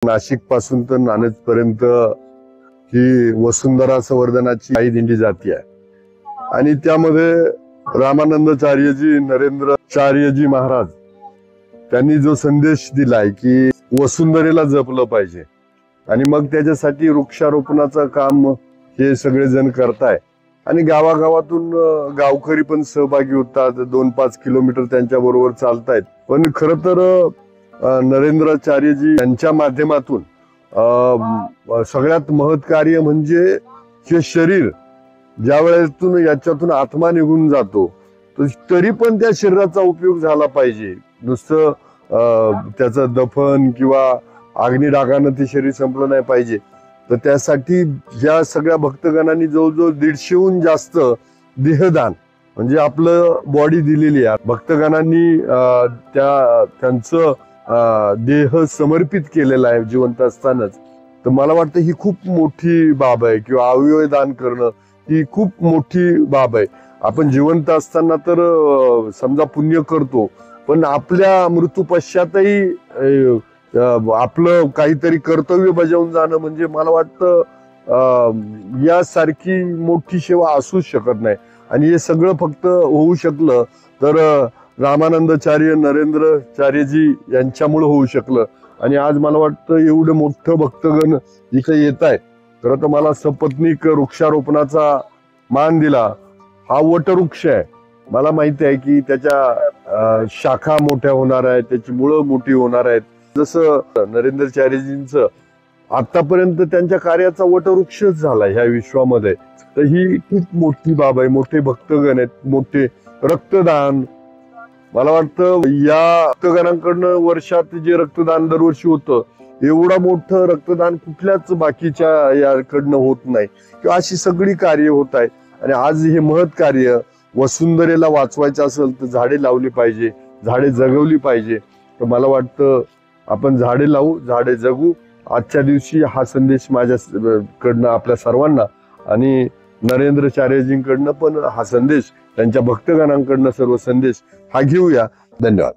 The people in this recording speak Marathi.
नाशिक पासून तर नाणद पर्यंत ही वसुंधरा संवर्धनाची आई दिंडी जाती आहे आणि त्यामध्ये रामानंदाचार्यजी नरेंद्राचार्यजी महाराज त्यांनी जो संदेश दिलाय की वसुंधरेला जपलं पाहिजे आणि मग त्याच्यासाठी वृक्षारोपणाचं काम हे सगळेजण करताय आणि गावागावातून गावकरी पण सहभागी होतात. 2-5 किलोमीटर त्यांच्या बरोबर चालतायत. पण खर तर नरेंद्राचार्यजी यांच्या माध्यमातून सगळ्यात महत् कार्य म्हणजे हे शरीर ज्या वेळेतून याच्यातून आत्मा निघून जातो तरी पण त्या शरीराचा उपयोग झाला पाहिजे. नुसतं त्याचं दफन किंवा अग्निडागानं ते शरीर संपलं नाही पाहिजे. तर त्यासाठी या सगळ्या भक्तगणांनी जवळजवळ 150हून जास्त देहदान म्हणजे आपलं बॉडी दिलेली आहे. भक्तगणांनी त्यांचं देह समर्पित केलेला आहे जिवंत असतानाच. तर मला वाटतं ही खूप मोठी बाब आहे किंवा अवयव दान करणं ही खूप मोठी बाब आहे. आपण जिवंत असताना तर समजा पुण्य करतो पण आपल्या मृत्यू पश्चातही आपलं काहीतरी कर्तव्य बजावून जाणं म्हणजे मला वाटतं यासारखी मोठी सेवा असूच शकत नाही. आणि हे सगळं फक्त होऊ शकलं तर रामानंदाचार्य नरेंद्राचार्यजी यांच्यामुळे होऊ शकलं. आणि आज मला वाटतं एवढं मोठं भक्तगण इथे येत आहे. खरं तर मला सपत्नीक वृक्षारोपणाचा मान दिला. हा वटवृक्ष आहे. मला माहिती आहे की त्याच्या शाखा मोठ्या होणार आहेत, त्याची मुळं मोठी होणार आहेत. जसं नरेंद्राचार्यजींचं आतापर्यंत त्यांच्या कार्याचा वटवृक्षच झाला ह्या विश्वामध्ये. तर ही खूप मोठी बाब आहे. मोठे भक्तगण आहेत, मोठे रक्तदान. मला वाटतं या रक्तगणांकडनं वर्षात जे रक्तदान दरवर्षी होतं एवढं मोठं रक्तदान कुठल्याच बाकीच्या याकडनं होत नाही किंवा अशी सगळी कार्य होत आहे. आणि आज हे महत् कार्य वसुंधरेला वाचवायचं असेल तर झाडे लावली पाहिजे, झाडे जगवली पाहिजे. तर मला वाटतं आपण झाडे लावू, झाडे जगू. आजच्या दिवशी हा संदेश माझ्याकडनं आपल्या सर्वांना आणि नरेंद्राचार्यजींकडनं पण हा संदेश, त्यांच्या भक्तगणांकडनं सर्व संदेश हा घेऊया. धन्यवाद.